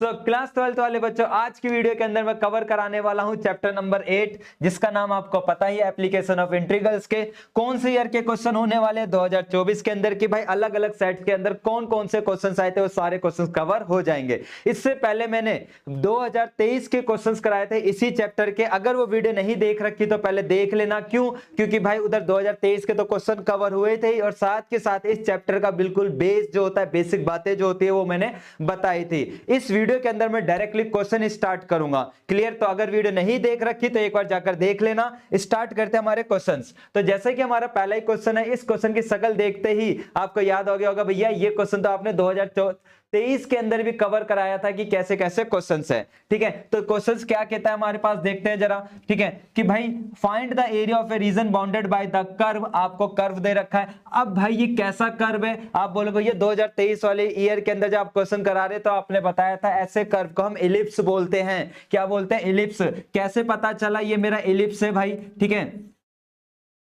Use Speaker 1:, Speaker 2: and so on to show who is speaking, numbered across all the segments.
Speaker 1: तो class 12th वाले बच्चों, आज की वीडियो के अंदर मैं कवर कराने वाला हूं चैप्टर नंबर 8, जिसका नाम आपको पता ही है, एप्लीकेशन ऑफ इंटीग्रल्स के कौन से ईयर के क्वेश्चन होने वाले हैं 2024 के अंदर, कि भाई अलग अलग सेट्स के अंदर कौन कौन से क्वेश्चंस आए थे, वो सारे क्वेश्चंस कवर हो जाएंगे। इससे पहले मैंने 2023 के क्वेश्चंस कराए थे इसी चैप्टर के। अगर वो वीडियो नहीं देख रखी तो पहले देख लेना। क्यों? क्योंकि भाई उधर 2023 के तो क्वेश्चन कवर हुए थे और साथ के साथ इस चैप्टर का बिल्कुल बेस जो होता है, बेसिक बातें जो होती है वो मैंने बताई थी। इस वीडियो के अंदर मैं डायरेक्टली क्वेश्चन स्टार्ट करूंगा। क्लियर? तो अगर वीडियो नहीं देख रखी तो एक बार जाकर देख लेना। स्टार्ट करते हैं हमारे क्वेश्चंस। तो जैसे कि हमारा पहला ही क्वेश्चन है, इस क्वेश्चन की शक्ल देखते ही आपको याद हो गया होगा, भैया ये क्वेश्चन तो आपने 2023 के अंदर भी कवर कराया था कि कैसे कैसे क्वेश्चंस है। ठीक है, तो क्वेश्चंस क्या कहता है हमारे पास, देखते हैं जरा। ठीक है, कि भाई find the area of a reason bounded by the curve. आपको कर्व दे रखा है। अब भाई ये कैसा कर्व है? आप बोलोगे ये 2023 वाले ईयर के अंदर जब आप क्वेश्चन करा रहे तो आपने बताया था ऐसे कर्व को हम इलिप्स बोलते हैं। क्या बोलते हैं? इलिप्स। कैसे पता चला ये मेरा इलिप्स है भाई? ठीक है,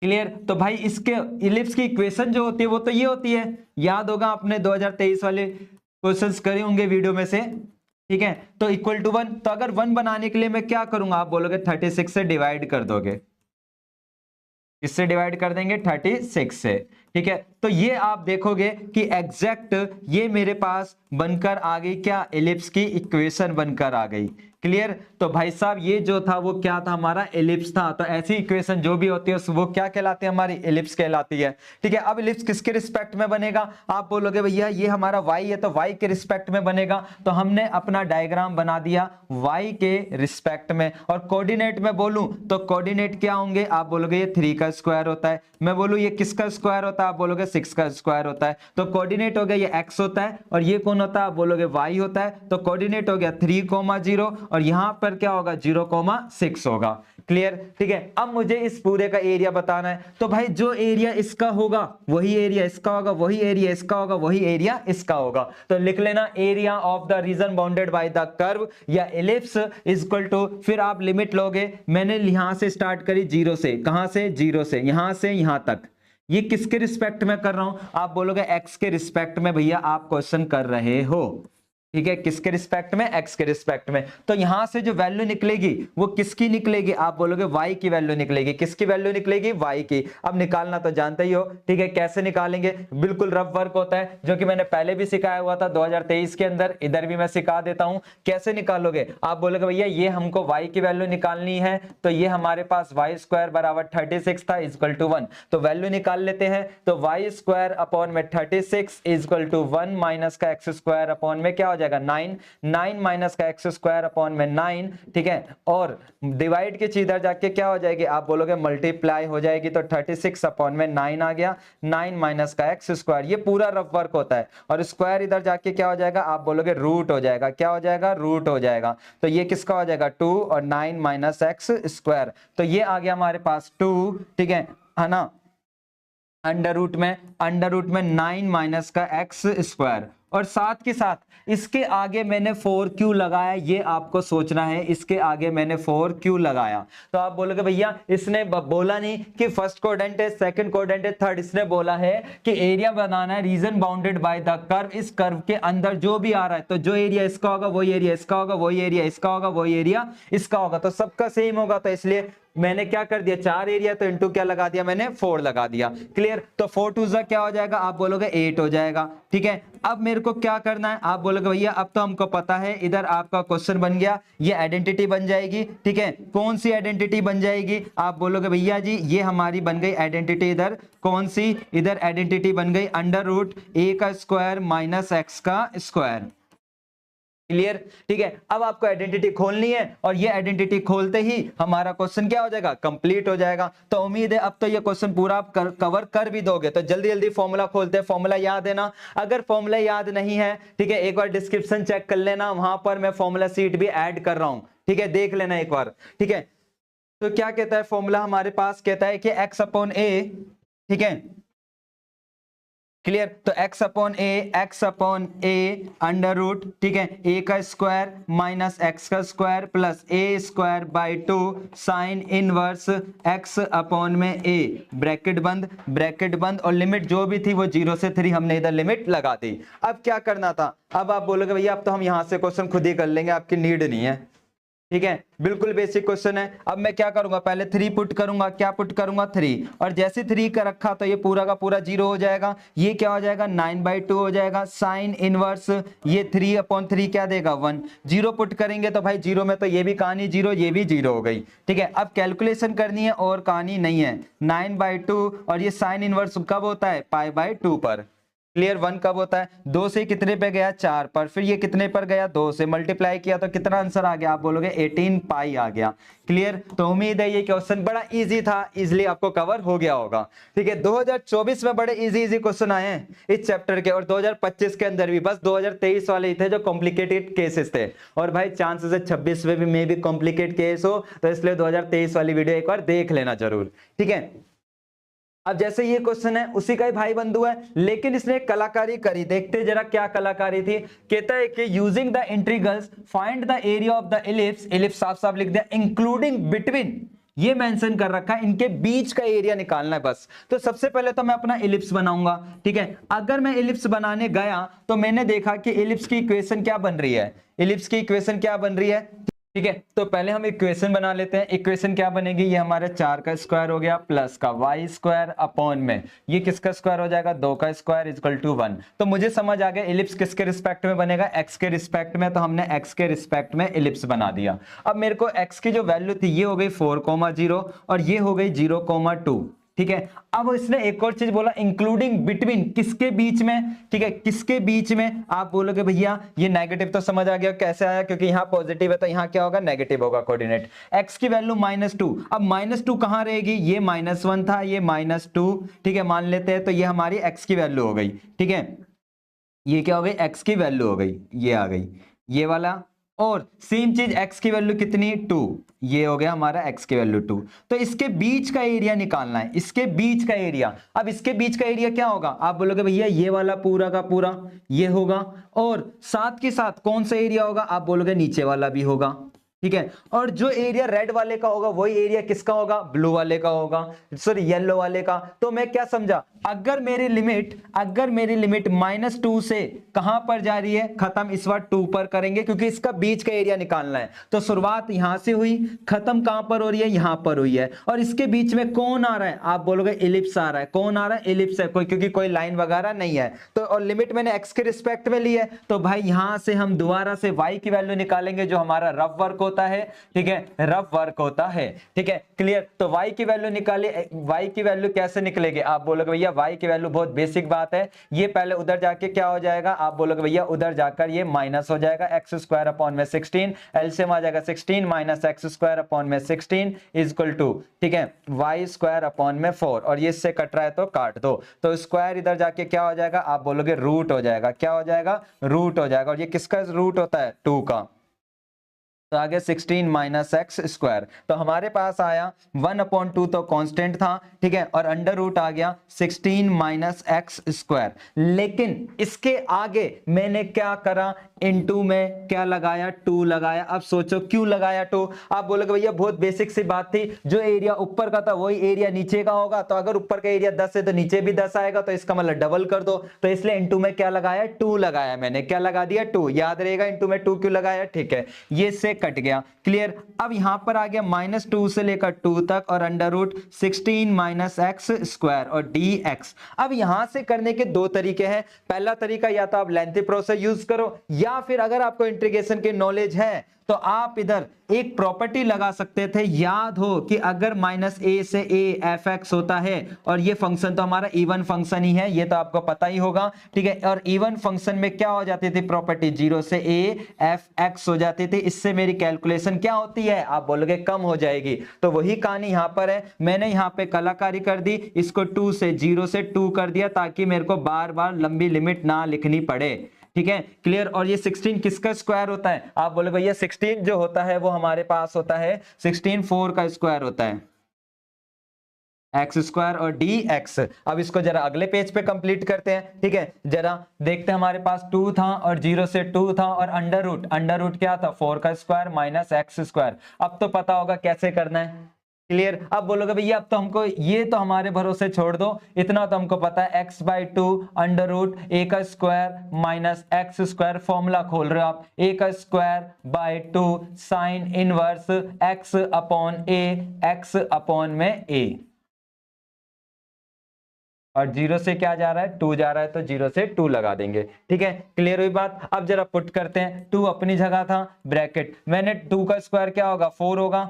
Speaker 1: क्लियर? तो भाई इसके इलिप्स की इक्वेशन जो होती है वो तो ये होती है, याद होगा आपने 2023 वाले क्वेश्चंस करे होंगे वीडियो में से। ठीक है, तो इक्वल टू 1। तो अगर 1 बनाने के लिए मैं क्या करूंगा? आप बोलोगे 36 से डिवाइड कर दोगे। इससे डिवाइड कर देंगे 36 से। ठीक है, तो ये आप देखोगे कि एग्जैक्ट ये मेरे पास बनकर आ गई, क्या? एलिप्स की इक्वेशन बनकर आ गई। क्लियर? तो भाई साहब ये जो था वो क्या था? हमारा एलिप्स था। तो ऐसी इक्वेशन जो भी होती है वो क्या कहलाती है? हमारी एलिप्स कहलाती है। ठीक है, अब एलिप्स किसके रिस्पेक्ट में बनेगा? आप बोलोगे भैया ये हमारा y है तो y के रिस्पेक्ट में बनेगा। तो हमने अपना डायग्राम बना दिया y के रिस्पेक्ट में। और कोऑर्डिनेट में बोलूं तो कोऑर्डिनेट क्या होंगे? आप बोलोगे ये 3 का स्क्वायर होता है। मैं बोलूं ये किसका स्क्वायर होता है? आप बोलोगे 6 का स्क्वायर होता है। तो कोऑर्डिनेट हो गया ये x होता है और ये कौन होता है? आप बोलोगे y होता है। तो कोऑर्डिनेट हो गया 3,0 और यहां पर क्या होगा? 0,6 होगा। क्लियर? ठीक है, अब मुझे इस पूरे का एरिया बताना है। तो भाई जो एरिया इसका होगा वही एरिया इसका होगा, वही एरिया इसका होगा, वही एरिया इसका होगा। तो लिख लेना area of the reason bounded by the curve या एलिप्स इज इक्वल टू, फिर आप लिमिट लोगे। मैंने यहां से स्टार्ट करी 0 से। कहां से? 0 से। यहां से यहां तक। ये किसके रिस्पेक्ट में कर रहा हूं? आप बोलोगे x के रिस्पेक्ट में भैया आप क्वेश्चन कर रहे हो। ठीक है, किसके रिस्पेक्ट में? x के रिस्पेक्ट में। तो यहां से जो वैल्यू निकलेगी वो किसकी निकलेगी? आप बोलोगे y की वैल्यू निकलेगी। किसकी वैल्यू निकलेगी? y की। अब निकालना तो जानते ही हो। ठीक है, कैसे निकालेंगे? बिल्कुल रफ वर्क होता है जो कि मैंने पहले भी सिखाया हुआ था 2023 के अंदर। इधर भी मैं सिखा देता हूं कैसे निकालोगे। आप बोलोगे भैया ये हमको y की वैल्यू निकालनी है, तो ये हमारे पास y स्क्वायर बराबर 36 था इक्वल टू 1। तो वैल्यू निकाल लेते हैं। तो y स्क्वायर अपॉन में 36 इक्वल टू 1 माइनस का x स्क्वायर अपॉन में क्या हो जाएगा? 9 माइनस का x स्क्वायर अपॉन में 9। ठीक है, और डिवाइड के इधर जाके क्या हो जाएगी? आप बोलोगे मल्टीप्लाई हो जाएगी। तो 36 अपॉन में 9 आ गया। 9 माइनस का x स्क्वायर, ये पूरा रफ वर्क होता है। और स्क्वायर इधर जाके क्या हो जाएगा? आप बोलोगे रूट हो जाएगा। क्या हो जाएगा? रूट हो जाएगा। तो ये किसका हो जाएगा? 2 और 9 माइनस x स्क्वायर। तो ये आ गया हमारे पास 2। ठीक है ना? अंडर रूट में 9 माइनस का x स्क्वायर। और साथ के साथ इसके आगे मैंने 4 क्यों लगाया, ये आपको सोचना है। इसके आगे मैंने 4 क्यों लगाया? तो आप बोलोगे भैया इसने बोला नहीं कि फर्स्ट कोऑर्डिनेट है, सेकंड कोऑर्डिनेट है, थर्ड। इसने बोला है कि एरिया बनाना है reason bounded by the curve. इस कर्व के अंदर जो भी आ रहा है, तो जो एरिया इसका होगा वही एरिया इसका होगा, वही एरिया इसका होगा, वही एरिया इसका होगा। तो सबका सेम होगा। तो इसलिए मैंने क्या कर दिया? 4 एरिया तो इनटू क्या लगा दिया? मैंने 4 लगा दिया। क्लियर? तो 4 टू जा क्या हो जाएगा? आप बोलोगे 8 हो जाएगा। ठीक है, अब मेरे को क्या करना है? आप बोलोगे भैया अब तो हमको पता है। इधर आपका क्वेश्चन बन गया, ये आइडेंटिटी बन जाएगी। ठीक है, कौन सी आइडेंटिटी बन जाएगी? आप बोलोगे भैया जी ये हमारी बन गई आइडेंटिटी। इधर कौन सी? इधर आइडेंटिटी बन गई अंडर रूट a का स्क्वायर माइनस x का स्क्वायर। क्लियर? ठीक है, अब आपको आइडेंटिटी खोलनी है और ये आइडेंटिटी खोलते ही हमारा क्वेश्चन क्या हो जाएगा? कंप्लीट हो जाएगा। तो उम्मीद है अब तो ये क्वेश्चन पूरा आप कवर कर भी दोगे। तो जल्दी जल्दी फॉर्मूला खोलते हैं। फॉर्मूला याद है ना? अगर फॉर्मूला याद नहीं है, ठीक है, एक बार डिस्क्रिप्शन चेक कर लेना, वहां पर मैं फॉर्मूला सीट भी ऐड कर रहा हूं। ठीक है, देख लेना एक बार। ठीक है, तो क्या कहता है फॉर्मूला हमारे पास? कहता है कि x अपॉन a, ठीक है, क्लियर। तो x upon A under root, ठीक है, a का स्क्वायर माइनस x का square plus a square by 2 sine inverse x upon में a, ब्रैकेट बंद और लिमिट जो भी थी वो 0 से 3 हमने इधर लिमिट लगा दी। अब क्या करना था, अब आप बोलोगे भैया अब तो हम यहां से क्वेश्चन खुद ही कर लेंगे, आपकी नीड नहीं है, ठीक है, बिल्कुल बेसिक क्वेश्चन है। अब मैं क्या करूंगा, पहले 3 पुट करूंगा, क्या पुट करूंगा 3, और जैसे 3 का रखा तो ये पूरा का पूरा 0 हो जाएगा, ये क्या हो जाएगा 9/2 हो जाएगा, साइन इनवर्स ये 3/3 क्या देगा 1, 0 पुट करेंगे तो भाई 0 में तो ये भी कहानी 0, ये भी 0 हो गई, ठीक है। अब कैलकुलेशन करनी है और कहानी नहीं है, 9/2 और ये साइन इनवर्स कब होता है π/2 पर, क्लियर। 1 कब होता है 2 से कितने पे गया 4 पर, फिर ये कितने पर गया 2 से, मल्टीप्लाई किया तो कितना आंसर आ गया, आप बोलोगे 18 पाई आ गया, क्लियर। तो उम्मीद है ये क्वेश्चन बड़ा इजी था, इजीली आपको कवर हो गया होगा, ठीक है। 2024 में बड़े इजी क्वेश्चन आए हैं इस चैप्टर के, और 2025 के अंदर भी, बस 2023 वाले ही थे जो कॉम्प्लिकेटेड केसेस थे, और भाई चांसेस है 26 में भी कॉम्प्लिकेट केस हो, तो इसलिए 2023 वाली वीडियो एक बार देख लेना जरूर, ठीक है। अब जैसे ये क्वेश्चन है उसी का ही भाई बंधु है, लेकिन इसने कलाकारी करी, देखते जरा क्या कलाकारी थी। कहता है कि using the integrals find the area of the ellipse, ellipse साफ साफ लिख दिया, इंक्लूडिंग बिटवीन, ये मेंशन कर रखा है, इनके बीच का एरिया निकालना है बस। तो सबसे पहले तो मैं अपना इलिप्स बनाऊंगा, ठीक है। अगर मैं इलिप्स बनाने गया तो मैंने देखा कि इलिप्स की इक्वेशन क्या बन रही है, इलिप्स की इक्वेशन क्या बन रही है, ठीक है। तो पहले हम इक्वेशन बना लेते हैं। इक्वेशन क्या बनेगी, ये हमारे 4 का स्क्वायर हो गया प्लस का y स्क्वायर अपॉन में ये किसका स्क्वायर हो जाएगा 2 का स्क्वायर इक्वल टू 1। तो मुझे समझ आ गया इलिप्स किसके रिस्पेक्ट में बनेगा, x के रिस्पेक्ट में, तो हमने x के रिस्पेक्ट में इलिप्स बना दिया। अब मेरे को x की जो वैल्यू थी ये हो गई 4,0 और ये हो गई 0,2, ठीक है। अब इसने एक और चीज बोला, इंक्लूडिंग बिटवीन, किसके बीच में, ठीक है, किसके बीच में। आप बोलोगे भैया ये नेगेटिव तो समझ आ गया कैसे आया, क्योंकि यहाँ पॉजिटिव है तो यहाँ क्या होगा नेगेटिव होगा कोऑर्डिनेट। x की वैल्यू -2, अब -2 कहां रहेगी, ये -1 था, ये -2, ठीक है, मान लेते हैं। तो ये हमारी x की वैल्यू हो गई, ठीक है, ये क्या हो गई x की वैल्यू हो गई, ये आ गई ये वाला, और सेम चीज x की वैल्यू कितनी 2, ये हो गया हमारा x की वैल्यू 2। तो इसके बीच का एरिया निकालना है, इसके बीच का एरिया। अब इसके बीच का एरिया क्या होगा, आप बोलोगे भैया ये वाला पूरा का पूरा ये होगा, और साथ के साथ कौन सा एरिया होगा, आप बोलोगे नीचे वाला भी होगा, ठीक है। और जो एरिया रेड वाले का होगा वही एरिया किसका होगा, ब्लू वाले का होगा, सॉरी येलो वाले का। तो मैं क्या समझा, अगर मेरी लिमिट -2 से कहां पर जा रही है, खत्म इस बार 2 पर करेंगे, क्योंकि इसका बीच का एरिया निकालना है। तो शुरुआत यहां से हुई, खत्म कहां पर हो रही है, यहां पर हुई है, और इसके बीच में कौन आ रहा है, आप बोलोगे इलिप्स आ रहा है। कौन आ रहा है, इलिप्स है, क्योंकि कोई लाइन वगैरह नहीं है। तो और लिमिट मैंने x के रिस्पेक्ट में ली है, तो भाई यहां से हम दोबारा से y की वैल्यू निकालेंगे, जो हमारा रफ वर्क होता है, ठीक है, रफ वर्क होता है, ठीक है, क्लियर। तो y की वैल्यू निकाले, y की वैल्यू कैसे निकलेगी, आप बोलोगे भैया y की वैल्यू बहुत बेसिक बात है, ये पहले उधर जाके क्या हो जाएगा, आप बोलोगे भैया उधर जाकर ये माइनस हो जाएगा, x स्क्वायर अपॉन में 16, एलसीएम आ जाएगा 16 माइनस x स्क्वायर अपॉन में 16 इज इक्वल टू, ठीक है, y स्क्वायर अपॉन में 4, और ये इससे कट रहा है तो काट दो, तो स्क्वायर इधर जाके क्या हो जाएगा, आप बोलोगे रूट हो जाएगा, क्या हो जाएगा, रूट हो जाएगा, और ये किसका रूट होता है 2 का, तो आगे 16 माइनस एक्स स्क्वायर। तो हमारे पास आया 1/2 तो कांस्टेंट था, ठीक है, और अंडर रूट आ गया 16 माइनस एक्स स्क्वायर। लेकिन इसके आगे मैंने क्या करा, इनटू में क्या लगाया, 2 लगाया। अब सोचो क्यों लगाया 2, आप बोलोगे भैया बहुत बेसिक सी बात थी, जो एरिया ऊपर का था वही एरिया नीचे का होगा, तो अगर ऊपर का एरिया 10 है तो नीचे भी 10 आएगा, तो इसका मतलब डबल कर दो। तो इसलिए इनटू में क्या लगाया, 2 लगाया मैंने, क्या लगा दिया 2, याद रहेगा इनटू में 2 क्यों लगाया, ठीक है, ये से कट गया, क्लियर। अब यहां पर आ गया -2 से लेकर 2 तक, और under root 16 minus x square और dx। अब यहां से करने के 2 तरीके हैं, पहला तरीका या तो आप लेंथी प्रोसेस यूज करो, या फिर अगर आपको इंटीग्रेशन की नॉलेज है तो आप इधर एक प्रॉपर्टी लगा सकते थे, याद हो कि अगर -a से a fx होता है, और ये फंक्शन तो हमारा इवन फंक्शन ही है, ये तो आपको पता ही होगा, ठीक है। और इवन फंक्शन में क्या हो जाती थी प्रॉपर्टी, 0 से a fx हो जाती थी, इससे मेरी कैलकुलेशन क्या होती है, आप बोलोगे कम हो जाएगी। तो वही कहानी यहां पर है, मैंने यहां पे कलाकारी कर दी, इसको 0 से 2 कर दिया, ताकि मेरे को बार बार लंबी लिमिट ना लिखनी पड़े, ठीक है, क्लियर। और ये 16 किसका स्क्वायर होता है, आप बोले भैया 16 जो होता है वो हमारे पास होता है 16 4 का स्क्वायर होता है, एक्स स्क्वायर और डी एक्स। अब इसको जरा अगले पेज पे कंप्लीट करते हैं, ठीक है। जरा देखते हैं, हमारे पास 2 था और 0 से 2 था और अंडर रूट क्या था 4 का स्क्वायर माइनस एक्स स्क्वायर। अब तो पता होगा कैसे करना है, क्लियर। अब बोलोगे भैया अब तो हमको ये तो हमारे भरोसे छोड़ दो, इतना तो हमको पता है x/2 अंडर रूट ए का square minus x square. Formula खोल रहे हो आप, ए का square by 2 sine inverse x upon A, x upon में a, और 0 से क्या जा रहा है 2 जा रहा है, तो 0 से 2 लगा देंगे, ठीक है। क्लियर हुई बात। अब जरा पुट करते हैं, 2 अपनी जगह था, ब्रैकेट मैंने 2 का स्क्वायर क्या होगा 4 होगा,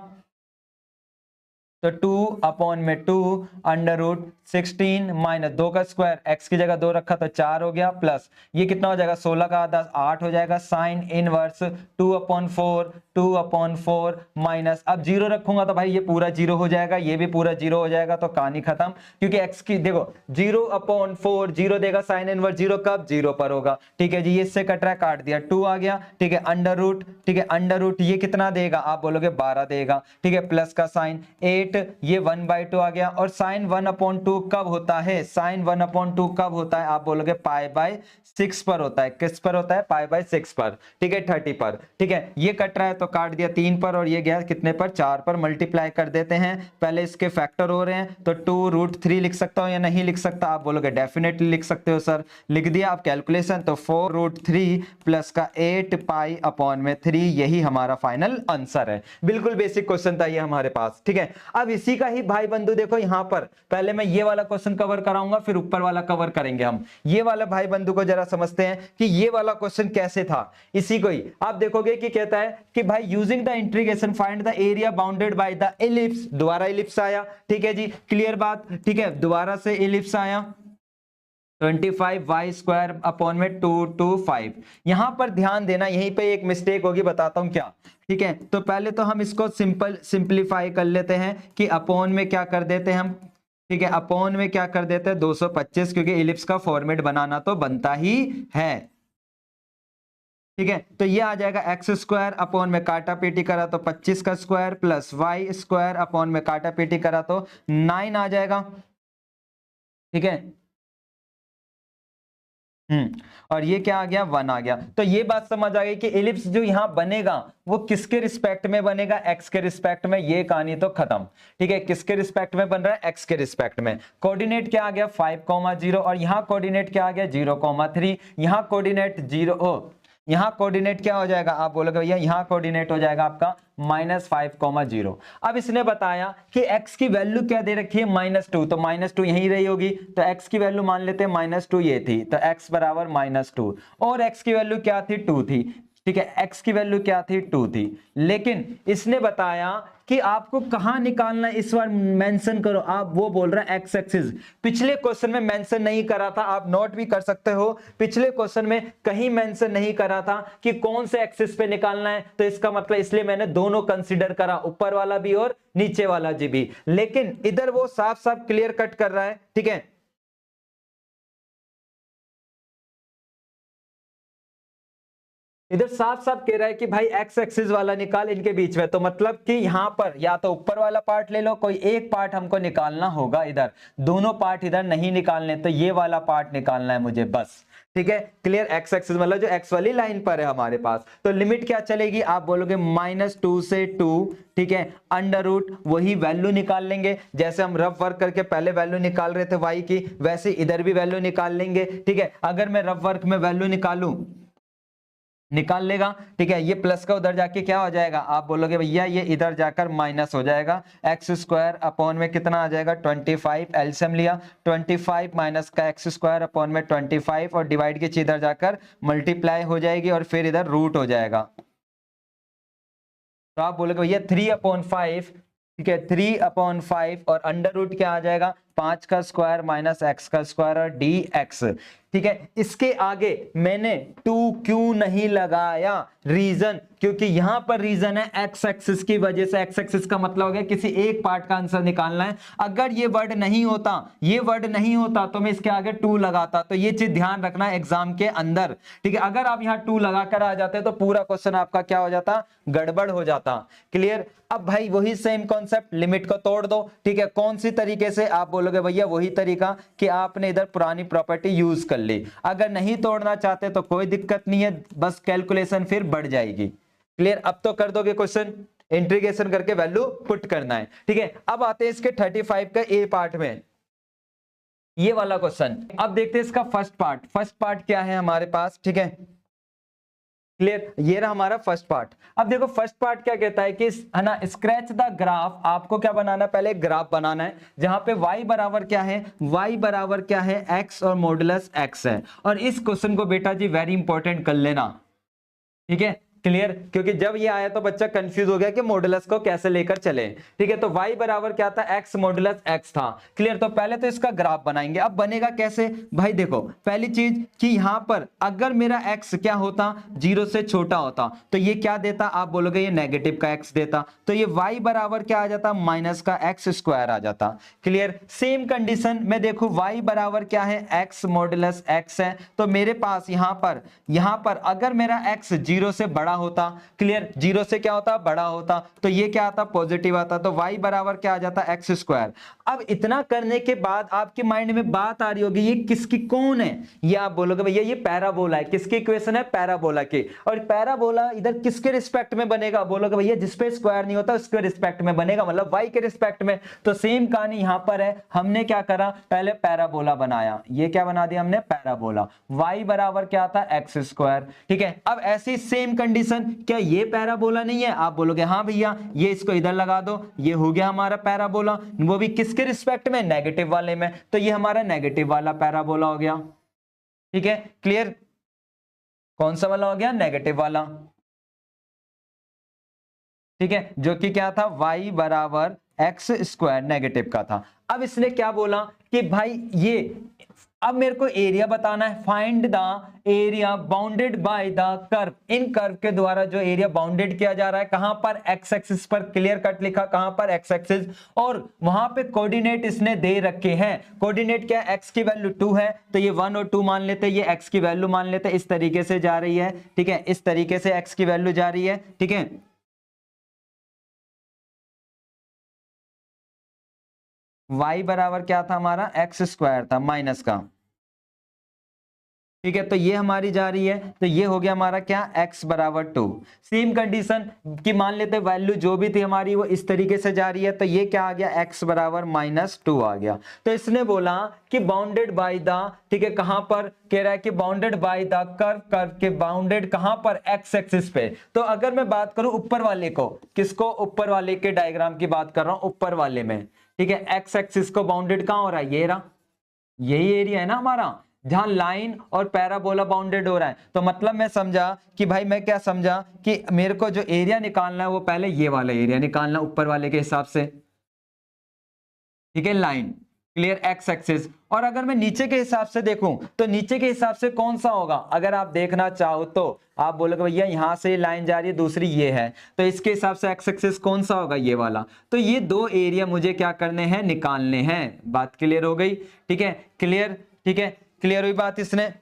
Speaker 1: तो 2 अपॉन में 2 अंडर रूट 16 माइनस 2 का स्क्वायर, x की जगह 2 रखा तो 4 हो गया, प्लस ये कितना हो जाएगा 16 का आधा 8 हो जाएगा, साइन इनवर्स 2 अपॉन 4 माइनस, अब 0 रखूंगा तो भाई ये पूरा 0 हो जाएगा, ये भी पूरा 0 हो जाएगा, तो कहानी खत्म। क्योंकि x की देखो 0 अपॉन 4 0 देगा, साइन इनवर्स 0 कब 0 पर होगा, ठीक है जी। ये इससे कट रहा है, काट दिया, 2 आ गया, ठीक है। अंडर रूट, ठीक है, अंडर रूट ये कितना देगा आप बोलोगे 12 देगा, ठीक है, प्लस का साइन 8, ये 1/2 आ गया। और साइन 1/2 कब होता है, साइन 1/2 कब होता है आप बोलोगे π/6 पर होता है। किस पर होता है π/6 पर, ठीक है, 30 पर, ठीक है। ये कट रहा है तो काट दिया 3 पर, और ये गया कितने पर 4 पर, मल्टीप्लाई कर देते हैं। पहले इसके फैक्टर हो रहे हैं, तो 2√3 लिख सकता हूं या नहीं लिख सकता आप बोलोगे डेफिनेटली लिख सकते हो सर। लिख दिया आप कैलकुलेशन, तो 4√3 प्लस का 8π/3, यही हमारा फाइनल आंसर है। बिल्कुल बेसिक क्वेश्चन था ये हमारे पास, ठीक है। अब इसी का ही भाई बंधु देखो यहां पर, पहले मैं ये वाला क्वेश्चन कवर कराऊंगा, फिर ऊपर वाला कवर करेंगे हम। ये वाला भाई बंधु को जरा समझते हैं कि ये वाला क्वेश्चन कैसे था। इसी को ही आप देखोगे कि कहता है कि भाई using the integration find the area bounded by the ellipse, दोबारा एलिप्स आया, ठीक है जी, क्लियर बात, ठीक है, दोबारा से एलिप्स आया 25y² अपॉन में 225। यहां पर ध्यान देना, यहीं पे एक मिस्टेक होगी, बताता हूं क्या, ठीक है। तो पहले तो हम इसको सिंपलीफाई कर लेते हैं कि अपॉन में क्या कर देते हैं हम, ठीक है, अपॉन में क्या कर देते हैं 225, क्योंकि इलिप्स का फॉर्मेट बनाना तो बनता ही है, ठीक है। तो ये आ जाएगा x² अपॉन में काटा पीटी करा तो 25 का स्क्वायर प्लस y² अपॉन में काटा पीटी करा तो 9 आ जाएगा, ठीक है। और ये क्या आ गया 1 आ गया। तो ये बात समझ आ गई कि एलिप्स जो यहां बनेगा वो किसके रिस्पेक्ट में बनेगा, x के रिस्पेक्ट में। ये कहानी तो खत्म, ठीक है। किसके रिस्पेक्ट में बन रहा है, x के रिस्पेक्ट में। कोऑर्डिनेट क्या आ गया 5,0 और यहां कोऑर्डिनेट क्या आ गया 0,3। यहां कोऑर्डिनेट 0, यहां कोऑर्डिनेट क्या हो जाएगा आप बोलोगे भैया, यहां कोऑर्डिनेट हो जाएगा आपका -5,0। अब इसने बताया कि x की वैल्यू क्या दे रखी है -2, तो -2 यहीं रही होगी, तो x की वैल्यू मान लेते हैं -2 ये थी, तो x बराबर -2, और x की वैल्यू क्या थी 2 थी, ठीक है, x की वैल्यू क्या थी 2 थी। लेकिन इसने बताया कि आपको कहां निकालना है, इस बार मेंशन करो आप, वो बोल रहा है x एक्सिस। पिछले क्वेश्चन में मेंशन नहीं करा था, आप नोट भी कर सकते हो, पिछले क्वेश्चन में कहीं मेंशन नहीं करा था कि कौन से एक्सिस पे निकालना है, तो इसका मतलब इसलिए मैंने दोनों कंसीडर करा, ऊपर वाला भी और नीचे वाला भी। लेकिन इधर वो साफ साफ क्लियर कट कर रहा है, ठीक है, इधर साफ साफ कह रहा है कि भाई एक्स एक्सिस वाला निकाल इनके बीच में। तो मतलब कि यहां पर या तो ऊपर वाला पार्ट ले लो, कोई एक पार्ट हमको निकालना होगा, इधर दोनों पार्ट इधर नहीं निकालने, तो ये वाला पार्ट निकालना है मुझे बस, ठीक है, क्लियर। एक्स एक्सिस मतलब जो एक्स वाली लाइन पर है हमारे पास, तो लिमिट क्या चलेगी आप बोलोगे -2 से 2, ठीक है, अंडर रूट वही वैल्यू निकाल लेंगे, जैसे हम रफ वर्क करके पहले वैल्यू निकाल रहे थे y की, वैसे इधर भी वैल्यू निकाल लेंगे, ठीक है। अगर मैं रफ वर्क में वैल्यू निकाल लेगा, ठीक है, ये प्लस का उधर जाके क्या हो जाएगा आप बोलोगे भैया ये इधर जाकर माइनस हो जाएगा, x² अपॉन में कितना आ जाएगा 25, एलसीएम लिया 25 माइनस का x² अपॉन में 25, और डिवाइड की चीज इधर जाकर मल्टीप्लाई हो जाएगी, और फिर इधर रूट हो जाएगा। तो आप बोलोगे भैया 3/5, ठीक है, 3/5, और अंडर रूट क्या आ जाएगा 5 का स्क्वायर माइनस एक्स का स्क्वायर और डी एक्स। ठीक है, इसके आगे मैंने 2 क्यों नहीं लगाया, रीजन क्योंकि यहां पर रीजन है एक्स एक्सिस की वजह से। एक्स एक्सिस का मतलब हो गया किसी एक पार्ट का आंसर निकालना है। अगर ये वर्ड नहीं होता, ये वर्ड नहीं होता तो मैं इसके आगे 2 लगाता। तो ये चीज ध्यान रखना एग्जाम के अंदर। ठीक है, अगर आप यहां 2 लगाकर आ जाते तो पूरा क्वेश्चन आपका क्या हो जाता, गड़बड़ हो जाता। क्लियर। अब भाई वही सेम कॉन्सेप्ट, लिमिट को तोड़ दो। ठीक है, कौन सी तरीके से, आप बोलोगे भैया वही तरीका कि आपने इधर पुरानी प्रॉपर्टी यूज कर ली। अगर नहीं तोड़ना चाहते तो कोई दिक्कत नहीं है, बस कैलकुलेशन फिर बढ़ जाएगी। क्लियर। अब तो कर दोगे क्वेश्चन, इंटीग्रेशन करके वैल्यू पुट करना है। ठीक है, अब आते हैं इसके 35 का ए पार्ट में, ये वाला क्वेश्चन। अब देखते हैं इसका फर्स्ट पार्ट। फर्स्ट पार्ट क्या है हमारे पास, ठीक है, क्लियर, ये रहा हमारा फर्स्ट पार्ट। अब देखो फर्स्ट पार्ट क्या कहता है कि है ना, स्क्रैच द ग्राफ। आपको क्या बनाना है, पहले ग्राफ बनाना है जहां पे y बराबर क्या है, y बराबर क्या है, x और मॉडुलस x है। और इस क्वेश्चन को बेटा जी वेरी इंपॉर्टेंट कर लेना। ठीक है, क्लियर, क्योंकि जब ये आया तो बच्चा कंफ्यूज हो गया कि मॉडुलस को कैसे लेकर चले। ठीक है, तो y बराबर क्या था, x मॉडुलस x था। क्लियर, तो पहले तो इसका ग्राफ बनाएंगे। अब बनेगा कैसे भाई, देखो पहली चीज कि यहां पर अगर मेरा x क्या होता, 0 से छोटा होता तो ये क्या देता, आप बोलोगे ये नेगेटिव का x देता। तो ये y बराबर क्या आ जाता, माइनस का x स्क्वायर आ जाता। क्लियर। सेम कंडीशन में देखो y बराबर क्या है, x मॉडुलस x है। तो मेरे पास यहां पर अगर मेरा x 0 से बड़ा होता, क्लियर, 0 से क्या होता, बड़ा होता, तो ये क्या आता, पॉजिटिव आता। तो y बराबर क्या आ जाता, एक्स स्क्वायर। अब इतना करने के बाद आपके माइंड में बात आ रही होगी ये किसकी, कौन है ये, आप बोलोगे भैया ये पैराबोला है। किसकी इक्वेशन है, पैराबोला की। और पैराबोला इधर किसके रिस्पेक्ट में बनेगा, बोलोगे भैया जिसपे स्क्वायर नहीं होता उसके रिस्पेक्ट में बनेगा, मतलब y के रिस्पेक्ट में। तो सेम कहानी यहां पर है, हमने क्या करा, पहले पैराबोला बनाया। ये क्या बना दिया हमने, पैराबोला। y बराबर क्या था, एक्स स्क्वायर। ठीक है, अब ऐसी सेम कंडीशन, क्या ये पैराबोला नहीं है, आप बोलोगे हाँ भैया, ये इसको इधर लगा दो, ये हो गया हमारा पैराबोला, वो भी किसके रिस्पेक्ट में, नेगेटिव वाले में। तो ये हमारा नेगेटिव वाला पैराबोला हो गया। ठीक है, क्लियर, कौन सा वाला हो गया, नेगेटिव वाला। ठीक है, जो कि क्या था, y बराबर एक्स स्क्वायर नेगेटिव का था। अब इसने क्या बोला कि भाई ये, अब मेरे को एरिया बताना है, find the area bounded by the curve. In curve के द्वारा जो एरिया बाउंडेड किया जा रहा है, कहां पर, एक्स एक्सिस पर। क्लियर कट लिखा, कहां पर, एक्स एक्सिस। और वहां पे कोऑर्डिनेट इसने दे रखे हैं। कोऑर्डिनेट क्या है, एक्स की वैल्यू 2 है तो ये 1 और 2 मान लेते हैं, ये एक्स की वैल्यू मान लेते हैं। इस तरीके से जा रही है। ठीक है, इस तरीके से एक्स की वैल्यू जा रही है। ठीक है, y बराबर क्या था हमारा, एक्स स्क्वायर था माइनस का। ठीक है, तो ये हमारी जा रही है, तो ये हो गया हमारा क्या, x बराबर 2। सेम कंडीशन की मान लेते वैल्यू जो भी थी हमारी वो इस तरीके से जा रही है, तो ये क्या आ गया, x बराबर -2 आ गया। तो इसने बोला कि बाउंडेड बाय द, ठीक है, कहां पर, कह रहा है कि bounded by the curve, curve के बाउंडेड कहां पर, x एक्सिस पे। तो अगर मैं बात करूं ऊपर वाले को, किसको, ऊपर वाले के डायग्राम की बात कर रहा हूं, ऊपर वाले में। ठीक है, x एक्सिस को बाउंडेड कहां हो रहा है, ये रहा, यही एरिया है ना हमारा, जहां लाइन और पैराबोला बाउंडेड हो रहा है। तो मतलब मैं समझा कि भाई, मैं क्या समझा कि मेरे को जो एरिया निकालना है वो पहले ये वाला एरिया निकालना ऊपर वाले के हिसाब से। ठीक है, लाइन, क्लियर, एक्स एक्सिस। और अगर मैं नीचे के हिसाब से देखूं तो नीचे के हिसाब से कौन सा होगा, अगर आप देखना चाहो तो आप बोलोगे भैया यहां से लाइन जा रही है, दूसरी ये है, तो इसके हिसाब से एक्स एक्सिस कौन सा होगा, ये वाला। तो ये दो एरिया मुझे क्या करने हैं, निकालने हैं। बात क्लियर हो गई। ठीक है, क्लियर, ठीक है, क्लियर हुई बात इसने।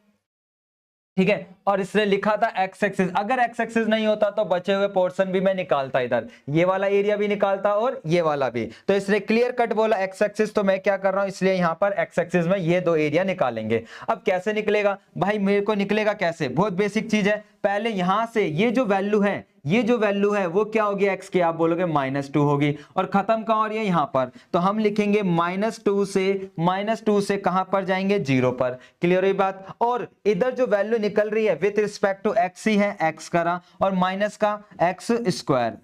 Speaker 1: ठीक है, और इसने लिखा था एक्स एक्सिस। अगर एक्स एक्सिस नहीं होता तो बचे हुए पोर्शन भी मैं निकालता, इधर ये वाला एरिया भी निकालता और ये वाला भी। तो इसने क्लियर कट बोला एक्स एक्सिस, तो मैं क्या कर रहा हूं, इसलिए यहां पर एक्स एक्सिस में ये दो एरिया निकालेंगे। अब कैसे निकलेगा भाई, मेरे को निकलेगा कैसे, बहुत बेसिक चीज है। पहले यहां से ये जो वैल्यू है, ये जो वैल्यू है वो क्या होगी, x की, आप बोलोगे -2 होगी। और खत्म कहां हो रही है, यहां पर। तो हम लिखेंगे -2 से कहां पर जाएंगे, 0 पर। क्लियर हुई बात। और इधर जो वैल्यू निकल रही है विथ रिस्पेक्ट टू x ही है, x करा, और माइनस का एक्स स्क्वायर।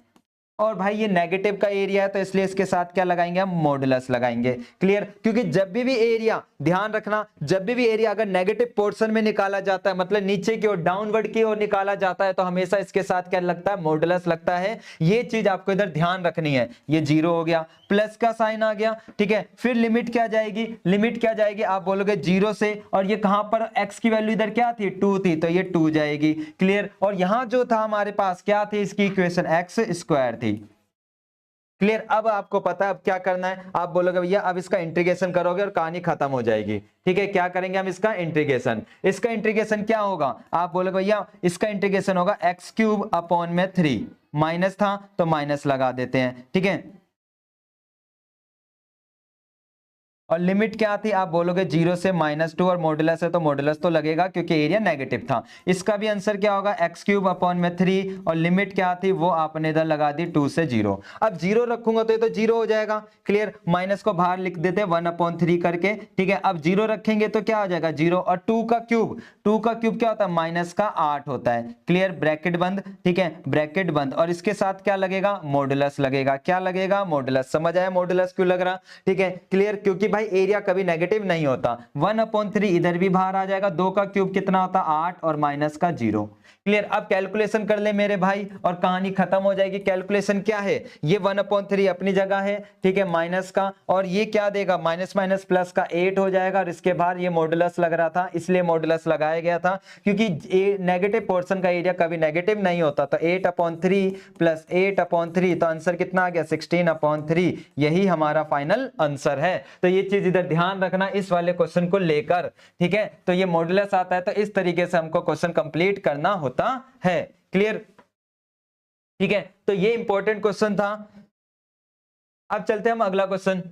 Speaker 1: और भाई ये नेगेटिव का एरिया है तो इसलिए इसके साथ क्या लगाएंगे, हम मॉडुलस लगाएंगे। क्लियर, क्योंकि जब भी एरिया, ध्यान रखना, जब भी एरिया अगर नेगेटिव पोर्शन में निकाला जाता है, मतलब नीचे की ओर, डाउनवर्ड की ओर निकाला जाता है, तो हमेशा इसके साथ क्या लगता है, मॉडुलस लगता है। ये चीज आपको इधर ध्यान रखनी है। ये 0 हो गया, प्लस का साइन आ गया, ठीक है। फिर लिमिट क्या जाएगी, लिमिट क्या जाएगी, आप बोलोगे 0 से, और ये कहां पर x की वैल्यू इधर क्या थी, 2 थी, तो ये 2 जाएगी। क्लियर, और यहां जो था हमारे पास क्या थी इसकी इक्वेशन, x स्क्वायर थी। क्लियर, अब आपको पता है अब क्या करना है, आप बोलोगे भैया अब इसका इंटीग्रेशन करोगे और कहानी खत्म हो जाएगी। ठीक है, क्या करेंगे हम इसका इंटीग्रेशन, इसका इंटीग्रेशन क्या होगा, आप बोलोगे भैया इसका इंटीग्रेशन होगा x³ अपॉन में 3, माइनस था तो माइनस लगा देते हैं, ठीक है। और लिमिट क्या थी, आप बोलोगे 0 से -2, और मॉडुलस है तो मॉडुलस तो लगेगा क्योंकि एरिया नेगेटिव था। इसका भी आंसर क्या होगा, x³ अपॉन में 3, और लिमिट क्या थी वो आपने इधर लगा दी 2 से 0। अब 0 रखूंगा तो ये तो 0 हो जाएगा। क्लियर, माइनस को बाहर लिख देते हैं 1/3 करके, ठीक है। अब 0 रखेंगे तो क्या हो जाएगा 0, और 2 का क्यूब, 2 का क्यूब क्या होता है, -8 होता है। क्लियर, ब्रैकेट बंद, ठीक है, ब्रैकेट बंद, और इसके साथ क्या लगेगा, मॉडुलस लगेगा। क्या लगेगा, मॉडुलस। समझ आया मॉडुलस क्यों लग रहा, ठीक है। क्लियर, क्योंकि भाई एरिया कभी नेगेटिव नहीं होता। 1/3 इधर भी बाहर आ जाएगा, 2 का क्यूब कितना होता, 8, और माइनस का 0। क्लियर, अब कैलकुलेशन कर ले मेरे भाई और कहानी खत्म हो जाएगी। कैलकुलेशन क्या है, ये 1/3 अपनी जगह है, ठीक है, माइनस का, और ये क्या देगा, माइनस माइनस प्लस का 8 हो जाएगा, और इसके बाहर ये मॉडुलस लग रहा था इसलिए मॉडुलस लगाया गया था, क्योंकि नेगेटिव पोर्शन का एरिया कभी नेगेटिव नहीं होता। तो 8/3 प्लस 8/3, तो आंसर कितना आ गया, 16/3। यही हमारा फाइनल आंसर है। तो ये चीज इधर ध्यान रखना इस वाले क्वेश्चन को लेकर, ठीक है। तो ये मॉडुलस आता है तो इस तरीके से हमको क्वेश्चन कंप्लीट करना होता है। क्लियर, ठीक है, तो ये इंपॉर्टेंट क्वेश्चन था। अब चलते हैं हम अगला क्वेश्चन।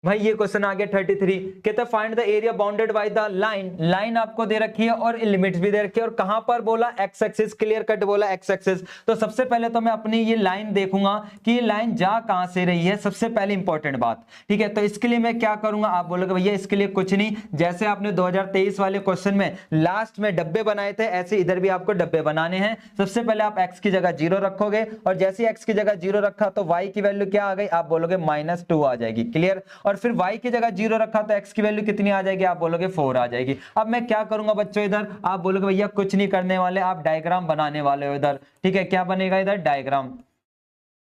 Speaker 1: भाई ये क्वेश्चन आ गया 33, कहता है find the area bounded by the line. Line आपको दे रखी है और लिमिट्स भी दे रखी है, और कहां पर बोला, एक्स एक्सिस। क्लियर कट बोला एक्स एक्सिस। तो सबसे पहले तो मैं अपनी ये लाइन देखूंगा कि ये लाइन जा कहां से रही है, सबसे पहले इंपॉर्टेंट बात, ठीक है। तो इसके लिए मैं क्या करूंगा, आप बोलोगे भैया इसके लिए कुछ नहीं, जैसे आपने 2023 वाले क्वेश्चन में लास्ट में डब्बे बनाए थे, ऐसे इधर भी आपको डब्बे बनाने हैं। सबसे पहले आप एक्स की जगह 0 रखोगे, और जैसे एक्स की जगह 0 रखा तो वाई की वैल्यू क्या आ गई, आप बोलोगे -2 आ जाएगी। क्लियर, और फिर y की जगह 0 रखा तो x की वैल्यू कितनी आ जाएगी, आप बोलोगे 4 आ जाएगी। अब मैं क्या करूंगा बच्चों, इधर आप बोलोगे भैया कुछ नहीं करने वाले, आप डायग्राम बनाने वाले हो इधर, ठीक है। क्या बनेगा इधर, डायग्राम,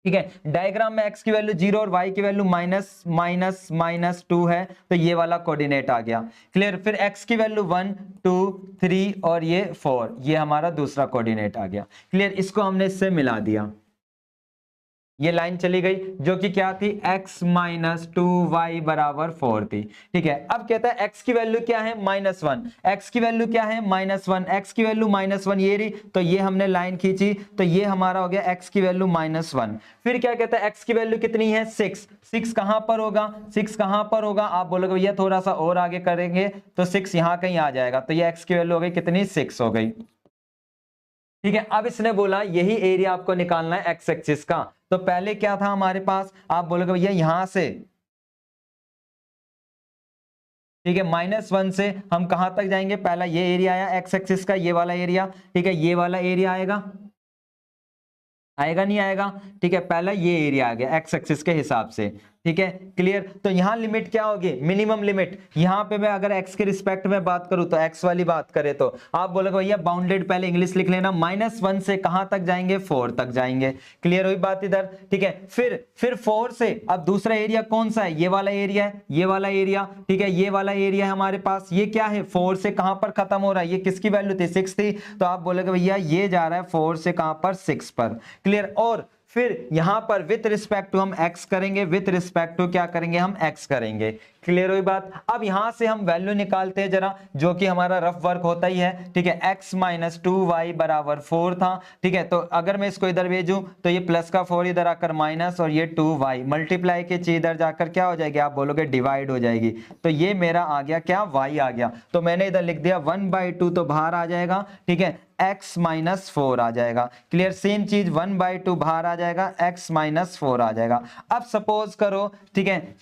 Speaker 1: ठीक है। डायग्राम में x की वैल्यू 0 और y की वैल्यू -2 है, तो ये वाला कोऑर्डिनेट आ गया। क्लियर, फिर x की वैल्यू 1 2 3 और ये 4, ये हमारा दूसरा कोऑर्डिनेट आ गया। क्लियर, इसको हमने इससे मिला दिया, ये लाइन चली गई जो कि क्या थी, x - 2y = 4 थी, ठीक है। अब कहता है x की वैल्यू क्या है, -1, x की वैल्यू क्या है, -1, x की वैल्यू -1 ये रही, तो ये हमने लाइन खींची, तो ये हमारा हो गया x की वैल्यू -1। फिर क्या कहता है, x की वैल्यू कितनी है, 6 कहां पर होगा, 6 कहां पर होगा, आप बोलोगे भैया थोड़ा सा और आगे करेंगे तो 6 यहां कहीं आ जाएगा, तो ये x की वैल्यू हो गई कितनी, 6 हो गई, ठीक है। अब इसने बोला यही एरिया आपको निकालना है एक्स एक्सिस का, तो पहले क्या था हमारे पास, आप बोलोगे भैया यहां से, ठीक है, -1 से हम कहां तक जाएंगे, पहला ये एरिया आया एक्स एक्सिस का, ये वाला एरिया, ठीक है, ये वाला एरिया आएगा, आएगा नहीं आएगा, ठीक है। पहला ये एरिया आ गया एक्स एक्सिस के हिसाब से, ठीक है। क्लियर, तो यहां लिमिट क्या होगी, मिनिमम लिमिट, यहां पे मैं अगर x के रिस्पेक्ट में बात करूं तो x वाली बात करें तो आप बोलोगे भैया बाउंडेड, पहले इंग्लिश लिख लेना, -1 से कहां तक जाएंगे, 4 तक जाएंगे। क्लियर हुई बात इधर, ठीक है। फिर 4 से अब दूसरा एरिया कौन सा है, ये वाला एरिया है, ये वाला एरिया, ठीक है, ये वाला एरिया है हमारे पास, ये क्या है, 4 से कहां पर खत्म हो रहा है, ये किसकी वैल्यू थी, 6 थी, तो आप बोलोगे भैया ये जा रहा है 4 से कहां पर, 6 पर। क्लियर, और फिर यहां पर विथ रिस्पेक्ट टू हम x करेंगे, विथ रिस्पेक्ट टू क्या करेंगे, हम x करेंगे। क्लियर हुई बात। अब यहां से हम वैल्यू निकालते हैं जरा, जो कि हमारा रफ वर्क होता ही है, ठीक है। x - 2y = 4 था, ठीक है। तो अगर मैं इसको इधर भेजूं तो ये प्लस का 4 इधर आकर माइनस, और ये 2y मल्टीप्लाई की चीज इधर जाकर क्या हो जाएगी, आप बोलोगे डिवाइड हो जाएगी, तो ये मेरा आ गया क्या, y आ गया। तो मैंने इधर लिख दिया 1/2 तो बाहर आ जाएगा, ठीक है, x - 4 आ जाएगा। क्लियर, सेम चीज 1/2 बाहर आ जाएगा, x - 4 आ जाएगा। अब सपोज करो, ठीक है,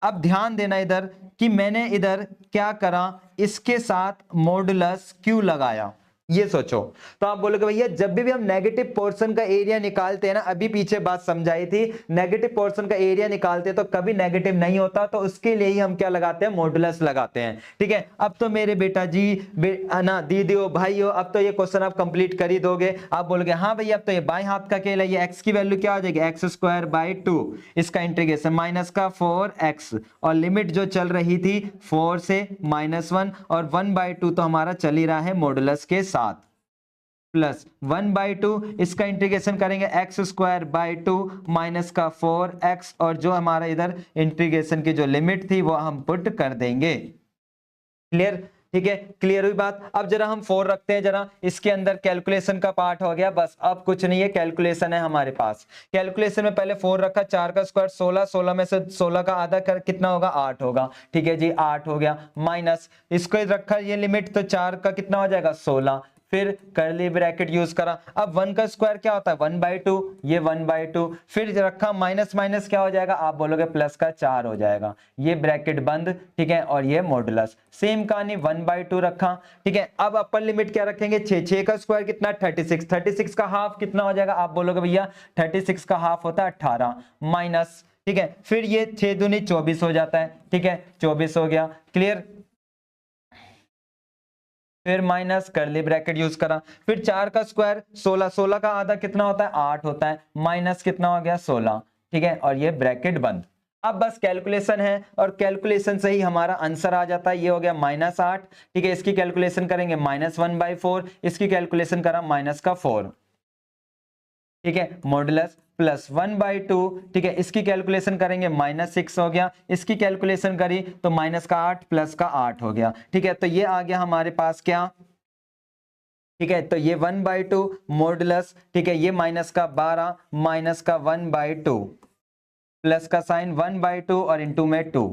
Speaker 1: अब ध्यान देना इधर कि मैंने इधर क्या करा, इसके साथ मॉडुलस क्यों लगाया, ये सोचो। तो आप बोलोगे भैया जब भी हम नेगेटिव पोर्शन का एरिया निकालते हैं ना, अभी पीछे बात समझाई थी, नेगेटिव पोर्शन का एरिया निकालते हैं तो कभी नेगेटिव नहीं होता, तो उसके लिए ही हम क्या लगाते हैं, मॉडुलस लगाते हैं। ठीक है, अब तो मेरे बेटा जी ना दीदी हो भाई हो, अब तो ये क्वेश्चन आप कंप्लीट कर ही दोगे। आप बोलोगे हाँ भैया अब तो ये बाएं हाथ का खेल है, ये x की वैल्यू क्या हो जाएगी, x²/2, इसका इंटीग्रेशन माइनस का 4x, और लिमिट जो चल रही थी 4 से -1 और 1/2 तो हमारा चल ही रहा है मॉडुलस के साथ, प्लस 1/2, इसका इंटीग्रेशन करेंगे x²/2 माइनस का 4x, और जो हमारा इधर इंटीग्रेशन की जो लिमिट थी वो हम पुट कर देंगे। क्लियर, ठीक है, क्लियर हुई बात। अब जरा हम 4 रखते हैं, जरा इसके अंदर कैलकुलेशन का पार्ट हो गया, बस अब कुछ नहीं है, कैलकुलेशन है हमारे पास। कैलकुलेशन में पहले 4 रखा, 4 का स्क्वायर 16, 16 में से 16 का आधा कर कितना होगा, 8 होगा। ठीक है जी, 8 हो गया, माइनस इसको रखा ये लिमिट, तो 4 का कितना हो जाएगा, 16, फिर कर्ली ब्रैकेट यूज करा। अब 1 का स्क्वायर क्या होता है, 1/2, ये 1/2, फिर रखा माइनस माइनस क्या हो जाएगा, आप बोलोगे प्लस का 4 हो जाएगा, ये ब्रैकेट बंद। ठीक है, और ये मॉडुलस, सेम कहानी 1/2 रखा। ठीक है, अब अपर लिमिट क्या रखेंगे, 6, 6 का स्क्वायर कितना, 36, 36 का हाफ कितना हो जाएगा, आप बोलोगे भैया 36 का हाफ होता है 18, माइनस। ठीक है, फिर ये 6 दूनी 24 हो जाता है। ठीक है, 24 हो गया, क्लियर, फिर माइनस कर्ली ब्रैकेट यूज करा, फिर 4 का स्क्वायर 16, 16 का आधा कितना होता है, 8 होता है, माइनस कितना हो गया, 16। ठीक है, और ये ब्रैकेट बंद। अब बस कैलकुलेशन है, और कैलकुलेशन से ही हमारा आंसर आ जाता है, ये हो गया -8। ठीक है, इसकी कैलकुलेशन करेंगे -1/4, इसकी कैलकुलेशन करा -4। ठीक है, मॉडुलस प्लस 1/2। ठीक है, इसकी कैलकुलेशन करेंगे -6 हो गया, इसकी कैलकुलेशन करी तो -8 प्लस का 8 हो गया। ठीक है, तो ये आ गया हमारे पास क्या, ठीक है, तो ये 1/2 मॉडुलस, ठीक है, ये -12 माइनस का 1/2 प्लस का साइन 1/2 और इंटू में 2।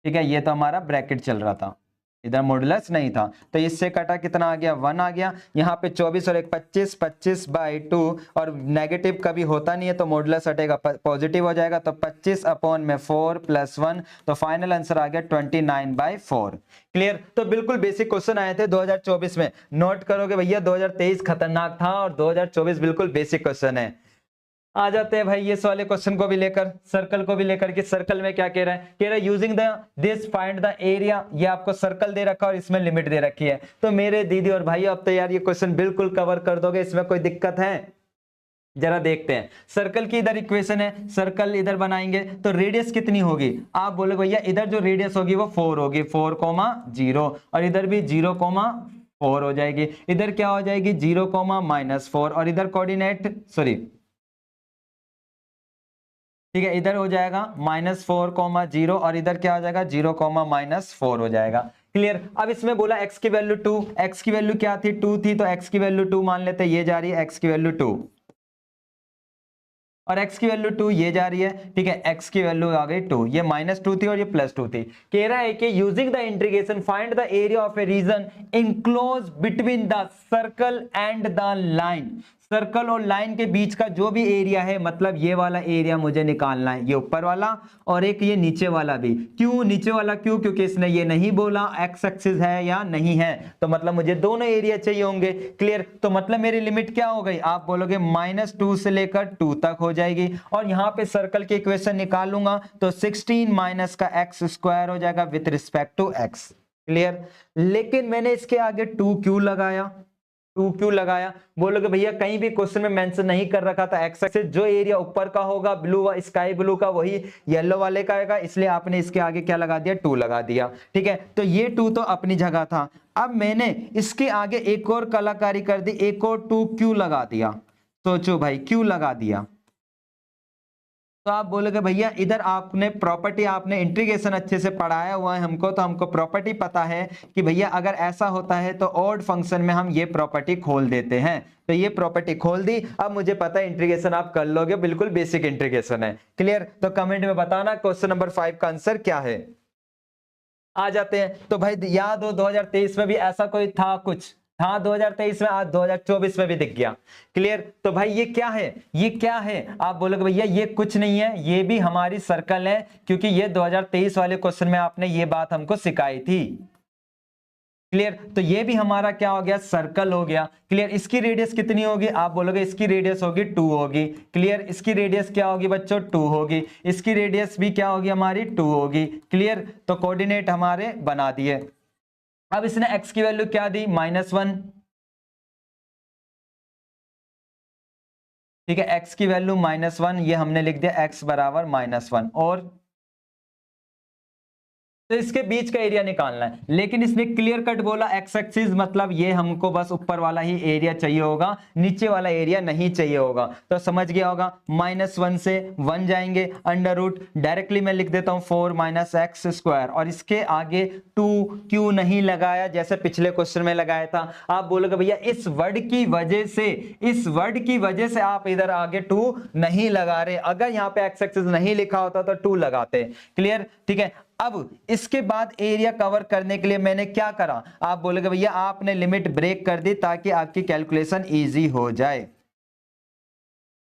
Speaker 1: ठीक है, ये तो हमारा ब्रैकेट चल रहा था, इधर मॉडुलस नहीं था, तो इससे कटा कितना आ गया, 1 आ गया। यहाँ पे 24 और 1 25, 25/2, और नेगेटिव कभी होता नहीं है तो मॉडुलस हटेगा, पॉजिटिव हो जाएगा, तो 25/4 + 1, तो फाइनल आंसर आ गया 29/4। क्लियर, तो बिल्कुल बेसिक क्वेश्चन आए थे 2024 में, नोट करोगे भैया 2023 खतरनाक था और 2024 बिल्कुल बेसिक क्वेश्चन है। आ जाते हैं भाई इस वाले क्वेश्चन को भी लेकर, सर्कल को भी लेकर, कि सर्कल में क्या कह रहा है, कह रहा है using the this find the area, ये आपको सर्कल दे रखा और इसमें लिमिट दे रखी है। तो मेरे दीदी और भाई अब तो यार ये क्वेश्चन बिल्कुल कवर कर दोगे, इसमें कोई दिक्कत है, जरा देखते हैं। सर्कल की इधर इक्वेशन है, सर्कल इधर बनाएंगे तो रेडियस कितनी होगी, आप बोले भैया इधर जो रेडियस होगी वो 4 होगी, 4,0, और इधर भी 0,4 हो जाएगी, इधर क्या हो जाएगी 0,-4, और इधर कोऑर्डिनेट सॉरी, ठीक है, इधर हो जाएगा -4,0 और इधर क्या हो जाएगा 0,-4 हो जाएगा। क्लियर, अब इसमें बोला x की वैल्यू 2, x की वैल्यू क्या थी, 2 थी, तो x की वैल्यू 2 मान लेते हैं, ये जा रही है x की वैल्यू 2, और x की वैल्यू 2 ये जा रही है। ठीक है, x की वैल्यू आ गई 2, ये -2 थी और ये +2 थी। कह रहा है कि using the integration find the area of a region enclose between the circle and the line, circle और लाइन के बीच का जो भी एरिया है, मतलब ये वाला एरिया मुझे निकालना है, ये ऊपर वाला और एक ये नीचे वाला भी। क्यों नीचे वाला, क्यों, क्योंकि इसने ये नहीं बोला x एक्सिस है या नहीं है, तो मतलब मुझे दोनों एरिया चाहिए होंगे। क्लियर, तो मतलब मेरी लिमिट क्या हो गई, आप बोलोगे -2 से लेकर 2 तक हो जाएगी, और यहाँ पे सर्कल की इक्वेशन निकालूंगा तो 16 माइनस का x² हो जाएगा with respect to x। Clear, लेकिन मैंने इसके आगे 2 क्यों लगाया, 2 क्यों लगाया, बोलोगे भैया कहीं भी क्वेश्चन में मेंशन नहीं कर रखा था x एक्सिस, जो एरिया ऊपर का होगा ब्लू स्काई ब्लू का वही येलो वाले का आएगा, इसलिए आपने इसके आगे क्या लगा दिया, 2 लगा दिया। ठीक है, तो ये 2 तो अपनी जगह था, अब मैंने इसके आगे एक और कलाकारी कर दी, एक और 2 क्यों लगा दिया, सोचो भाई क्यों लगा दिया, तो आप बोलोगे भैया इधर आपने प्रॉपर्टी, आपने इंटीग्रेशन अच्छे से पढ़ाया हुआ है हमको, तो हमको प्रॉपर्टी पता है कि भैया अगर ऐसा होता है तो ऑड फंक्शन में हम ये प्रॉपर्टी खोल देते हैं, तो ये प्रॉपर्टी खोल दी। अब मुझे पता है इंटीग्रेशन आप कर लोगे, बिल्कुल बेसिक इंटीग्रेशन है। क्लियर, तो कमेंट में बताना क्वेश्चन नंबर 5 का आंसर क्या है। आ जाते हैं, तो भाई याद हो 2023 में भी ऐसा कोई था कुछ, हाँ 2023 में, आज 2024 में भी दिख गया। क्लियर, तो भाई ये क्या है, ये क्या है, आप बोलोगे भैया ये कुछ नहीं है, ये भी हमारी सर्कल है, क्योंकि ये 2023 वाले क्वेश्चन में आपने ये बात हमको सिखाई थी। क्लियर। तो ये भी हमारा क्या हो गया, सर्कल हो गया। क्लियर। इसकी रेडियस कितनी होगी, आप बोलोगे इसकी रेडियस होगी 2 होगी। क्लियर। इसकी रेडियस क्या होगी बच्चों, 2 होगी। इसकी रेडियस भी क्या होगी हमारी, 2 होगी। क्लियर। तो कोऑर्डिनेट हमारे बना दिए। अब इसने x की वैल्यू क्या दी, -1। ठीक है, x की वैल्यू -1, ये हमने लिख दिया x बराबर -1। और तो इसके बीच का एरिया निकालना है, लेकिन इसने क्लियर कट बोला एक्स एक्सिस, मतलब ये हमको बस ऊपर वाला ही एरिया चाहिए होगा, नीचे वाला एरिया नहीं चाहिए होगा। तो समझ गया होगा, -1 से 1 जाएंगे, अंडर रूट डायरेक्टली मैं लिख देता हूं 4 - x², और इसके आगे 2 क्यों नहीं लगाया जैसे पिछले क्वेश्चन में लगाया था। आप बोलोगे भैया इस वर्ड की वजह से, इस वर्ड की वजह से आप इधर आगे 2 नहीं लगा रहे, अगर यहाँ पे एक्स एक्सिस नहीं लिखा होता तो 2 लगाते। क्लियर। ठीक है। अब इसके बाद एरिया कवर करने के लिए मैंने क्या करा, आप बोलोगे भैया आपने लिमिट ब्रेक कर दी ताकि आपकी कैलकुलेशन इजी हो जाए।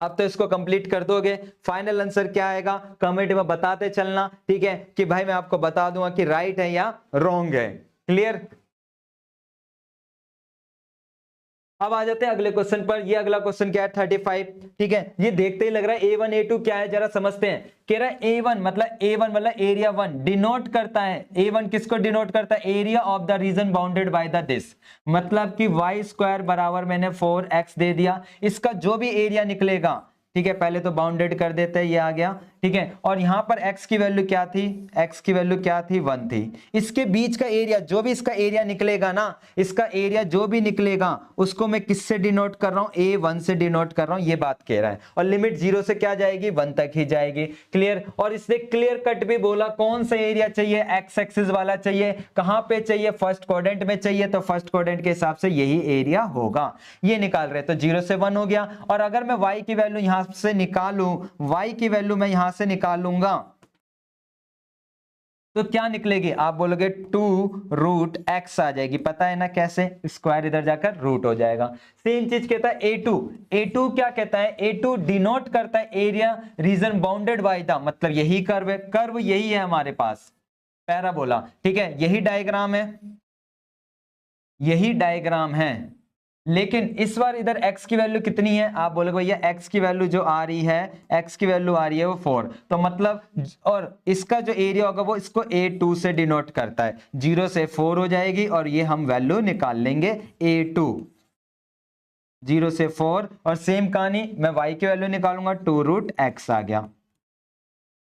Speaker 1: अब तो इसको कंप्लीट कर दोगे, फाइनल आंसर क्या आएगा कमेंट में बताते चलना। ठीक है, कि भाई मैं आपको बता दूंगा कि राइट है या रॉन्ग है। क्लियर। अब आ जाते हैं अगले क्वेश्चन पर। ये अगला क्वेश्चन क्या है, 35। ठीक है, ये देखते ही लग रहा है A1 A2 क्या है, जरा समझते हैं। कह रहा है A1 मतलब एरिया 1 डिनोट करता है, A1 किसको डिनोट करता है, area of the reason bounded by the this, मतलब कि y² बराबर मैंने 4x दे दिया, इसका जो भी एरिया निकलेगा। ठीक है, पहले तो बाउंडेड कर देते हैं, ये आ गया। ठीक है, और यहां पर x की वैल्यू क्या थी, x की वैल्यू क्या थी, 1 थी। इसके बीच का एरिया, जो भी इसका एरिया निकलेगा ना, इसका एरिया जो भी निकलेगा उसको मैं किससे डिनोट कर रहा हूं, A1 से डिनोट कर रहा हूं, ये बात कह रहा है। और लिमिट 0 से क्या जाएगी, 1 तक ही जाएगी। क्लियर। और इसने क्लियर कट भी बोला कौन सा एरिया चाहिए, एक्स एक्सिस वाला चाहिए। कहां पे चाहिए, फर्स्ट क्वाड्रेंट में चाहिए, तो फर्स्ट क्वाड्रेंट के हिसाब से यही एरिया होगा। ये निकाल रहे, तो 0 से 1 हो गया। और अगर मैं y की वैल्यू यहां से निकालूं, y की वैल्यू मैं यहां से निकालूंगा तो क्या निकलेगी, आप बोलोगे 2√x आ जाएगी। पता है ना कैसे, स्क्वायर इधर जाकर रूट हो जाएगा। सेम चीज कहता है A2 क्या कहता है, A2 डिनोट करता है area reason bounded by the, मतलब यही कर्व है, कर्व यही है हमारे पास, पैराबोला। ठीक है, यही डायग्राम है, यही डायग्राम है। लेकिन इस बार इधर x की वैल्यू कितनी है, आप बोलोगे भैया x की वैल्यू जो आ रही है, x की वैल्यू आ रही है वो 4, तो मतलब, और इसका जो एरिया होगा वो इसको A2 से डिनोट करता है, 0 से 4 हो जाएगी, और ये हम वैल्यू निकाल लेंगे A2, 0 से 4। और सेम कहानी मैं y की वैल्यू निकालूंगा, 2√x आ गया।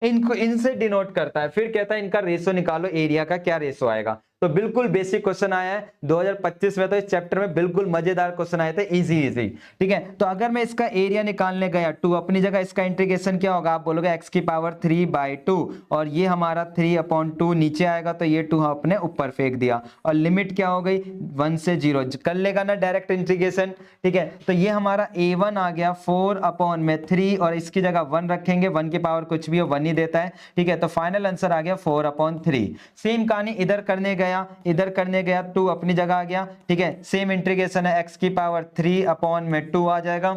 Speaker 1: इनको इनसे डिनोट करता है, फिर कहता है इनका रेशो निकालो, एरिया का क्या रेशो आएगा। तो बिल्कुल बेसिक क्वेश्चन आया है 2025 में, तो इस चैप्टर में बिल्कुल मजेदार क्वेश्चन आए थे, इजी। ठीक है, तो अगर मैं इसका एरिया निकालने गया 2 अपनी जगह, इसका इंटीग्रेशन क्या होगा, आप बोलोगे x की पावर 3/2, और ये हमारा 3/2 नीचे आएगा, तो ये 2 अपने ऊपर फेंक दिया, और लिमिट क्या हो गई 1 से 0 कर लेगा ना डायरेक्ट इंटीग्रेशन। ठीक है, तो ये हमारा A1 आ गया 4/3, और इसकी जगह 1 रखेंगे, 1 की पावर कुछ भी हो 1 ही देता है। ठीक है, तो फाइनल आंसर आ गया 4/3। सेम कहानी इधर करने गया, इधर करने गया, 2 अपनी जगह आ गया। ठीक है, सेम इंटीग्रेशन है, x की पावर 3/2 आ जाएगा,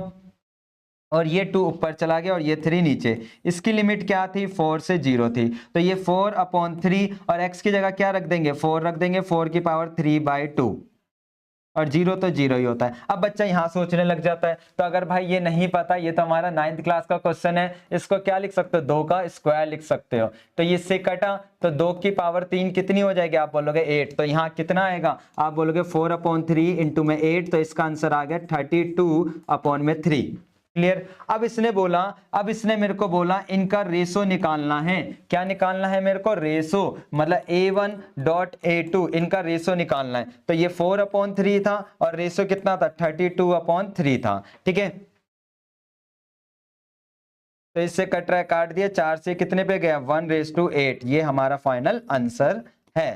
Speaker 1: और ये 2 ऊपर चला गया, और ये 3 नीचे। इसकी लिमिट क्या थी, 4 से 0 थी, तो ये 4/3, और x की जगह क्या रख देंगे, 4 रख देंगे, 4 की पावर 3/2, और 0 तो 0 ही होता है। अब बच्चा यहां सोचने लग जाता है, तो अगर भाई ये नहीं पता, ये तो हमारा 9th क्लास का क्वेश्चन है, इसको क्या लिख सकते हो, 2 का स्क्वायर लिख सकते हो। तो ये से कटा, तो 2 की पावर 3 कितनी हो जाएगी, आप बोलोगे 8, तो यहाँ कितना आएगा, आप बोलोगे 4/3 इंटू में 8, तो इसका आंसर आ गया 32/3। क्लियर। अब इसने बोला, अब इसने मेरे को बोला इनका रेशो निकालना है। क्या निकालना है मेरे को, रेशो, मतलब A1.A2 इनका रेशो निकालना है। तो ये 4/3 था, और रेशो कितना था, 32/3 था। ठीक है, तो इससे कट रहा है, काट दिया, 4 से कितने पे गया, 1:8, ये हमारा फाइनल आंसर है।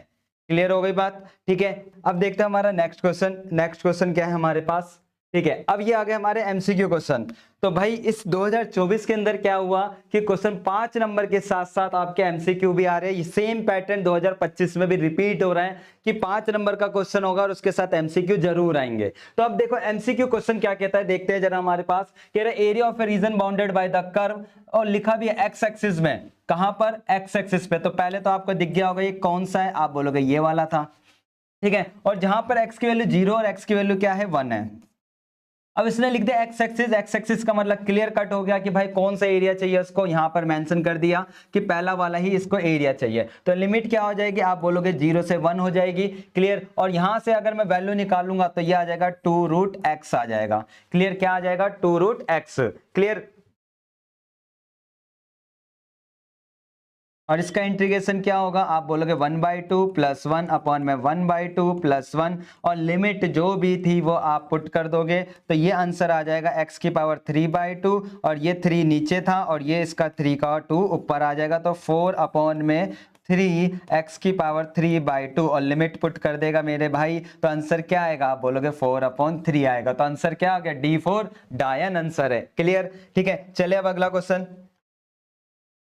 Speaker 1: क्लियर हो गई बात। ठीक है, अब देखते हैं हमारा नेक्स्ट क्वेश्चन। नेक्स्ट क्वेश्चन क्या है हमारे पास। ठीक है, अब ये आ गए हमारे एमसीक्यू क्वेश्चन। तो भाई इस 2024 के अंदर क्या हुआ कि क्वेश्चन 5 नंबर के साथ साथ आपके एमसीक्यू भी आ रहे हैं। सेम पैटर्न 2025 में भी रिपीट हो रहा है कि 5 नंबर का क्वेश्चन होगा और उसके साथ एमसीक्यू जरूर आएंगे। तो अब देखो एमसीक्यू क्वेश्चन क्या कहता है, देखते हैं जरा। हमारे पास कह रहा है area of a reason bounded by the curve, और लिखा भी है एक्स एक्सिस में। कहां पर, एक्स एक्सिस पे। तो पहले तो आपको दिख गया होगा ये कौन सा है, आप बोलोगे ये वाला था। ठीक है, और जहां पर x की वैल्यू 0 और x की वैल्यू क्या है 1 है। अब इसने लिख दिया एक्स एक्सिस का मतलब क्लियर कट हो गया कि भाई कौन सा एरिया चाहिए उसको, यहां पर मेंशन कर दिया कि पहला वाला ही इसको एरिया चाहिए। तो लिमिट क्या हो जाएगी, आप बोलोगे 0 से 1 हो जाएगी, क्लियर। और यहां से अगर मैं वैल्यू निकालूंगा तो ये आ जाएगा 2√x आ जाएगा, क्लियर। क्या आ जाएगा 2√x, क्लियर। और इसका इंटीग्रेशन क्या होगा, आप बोलोगे 1/2 + 1 अपॉन में 1/2 + 1, और लिमिट जो भी थी वो आप पुट कर दोगे तो ये आंसर आ जाएगा x की पावर 3/2, और ये 3 नीचे था और ये इसका 3 का 2 ऊपर आ जाएगा, तो 4 अपॉन में 3 x की पावर 3/2, और लिमिट पुट कर देगा मेरे भाई, तो आंसर क्या आएगा, आप बोलोगे 4/3 आएगा। तो आंसर क्या आ गया, D4 डायन आंसर है, क्लियर। ठीक है, चलिए अब अगला क्वेश्चन।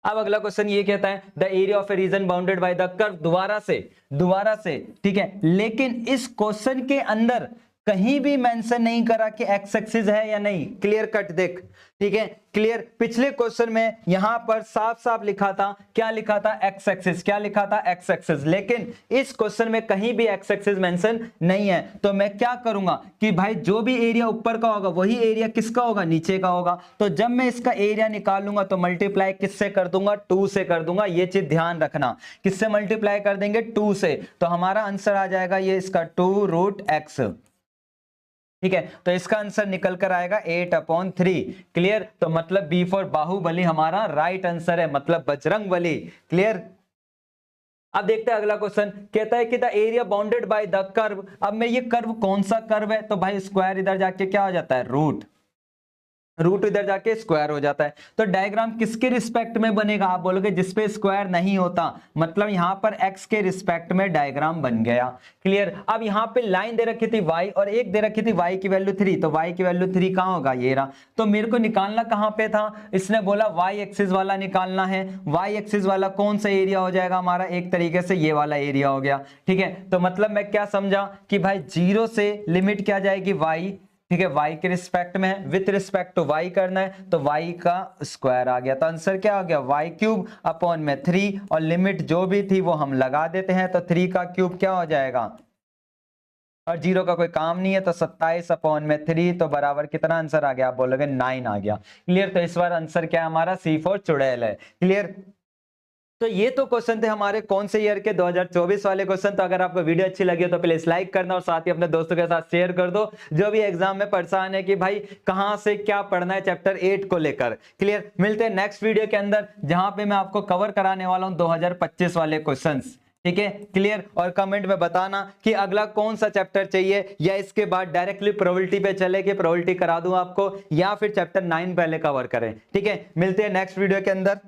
Speaker 1: अब अगला क्वेश्चन ये कहता है the area of a reason bounded by the curve, दोबारा से ठीक है, लेकिन इस क्वेश्चन के अंदर कहीं भी मेंशन नहीं करा कि एक्स एक्सिस है या नहीं, क्लियर कट देख, ठीक है, क्लियर। पिछले क्वेश्चन में यहां पर साफ साफ लिखा था, क्या लिखा था, एक्स एक्सिस, क्या लिखा था, एक्स एक्सिस, लेकिन इस क्वेश्चन में कहीं भी एक्स एक्सिस मेंशन नहीं है। तो मैं क्या करूंगा कि भाई जो भी एरिया ऊपर का होगा वही एरिया किसका होगा, नीचे का होगा। तो जब मैं इसका एरिया निकालूंगा तो मल्टीप्लाई किससे कर दूंगा, 2 से कर दूंगा, ये चीज ध्यान रखना, किससे मल्टीप्लाई कर देंगे, 2 से। तो हमारा आंसर आ जाएगा ये इसका 2√x, ठीक है। तो इसका आंसर निकल कर आएगा 8/3, क्लियर। तो मतलब B4 बाहुबली हमारा राइट आंसर है, मतलब बजरंगबली, क्लियर। अब देखते हैं अगला क्वेश्चन, कहता है कि the area bounded by the curve. अब मैं ये कर्व कौन सा कर्व है, तो भाई स्क्वायर इधर जाके क्या हो जाता है, रूट इधर जाके स्क्वायर हो जाता है। तो डायग्राम किसके रिस्पेक्ट में बनेगा, आप बोलोगे जिसपे स्क्वायर नहीं होता, मतलब यहां पर x के रिस्पेक्ट में डायग्राम बन गया, क्लियर। अब यहां पे लाइन दे रखी थी y और एक दे रखी थी y की वैल्यू 3, तो y की वैल्यू 3 कहां होगा, ये रहा। तो मेरे को निकालना कहां पे था, इसने बोला y एक्सिस वाला निकालना है। y एक्सिस वाला कौन सा एरिया हो जाएगा हमारा, एक तरीके से ये वाला एरिया हो गया, ठीक है। तो मतलब मैं क्या समझा कि भाई 0 से लिमिट क्या जाएगी y, ठीक है, y के रिस्पेक्ट में, विथ रिस्पेक्ट टू y करना है, तो y का स्क्वायर आ गया। तो आंसर क्या आ गया, y³ अपॉन में 3, और लिमिट जो भी थी वो हम लगा देते हैं, तो 3 का क्यूब क्या हो जाएगा, और 0 का कोई काम नहीं है, तो 27/3, तो बराबर कितना आंसर आ गया, आप बोलोगे 9 आ गया, क्लियर। तो इस बार आंसर क्या है हमारा, C4 चुड़ैल है, क्लियर। तो ये तो क्वेश्चन थे हमारे कौन से ईयर के, 2024 वाले क्वेश्चन। तो अगर आपको वीडियो अच्छी लगी हो तो प्लीज लाइक करना, और साथ ही अपने दोस्तों के साथ शेयर कर दो जो भी एग्जाम में परेशान है कि भाई कहां से क्या पढ़ना है चैप्टर 8 को लेकर, क्लियर। मिलते हैं नेक्स्ट वीडियो के अंदर, जहां पे मैं आपको कवर कराने वाला हूं 2025 वाले क्वेश्चंस, ठीक है, क्लियर। और कमेंट में बताना कि अगला कौन सा चैप्टर चाहिए, या इसके बाद डायरेक्टली प्रोबेबिलिटी पे चले कि प्रोबेबिलिटी करा दूं आपको, या फिर चैप्टर 9 पहले कवर करें, ठीक है। मिलते हैं नेक्स्ट वीडियो के अंदर।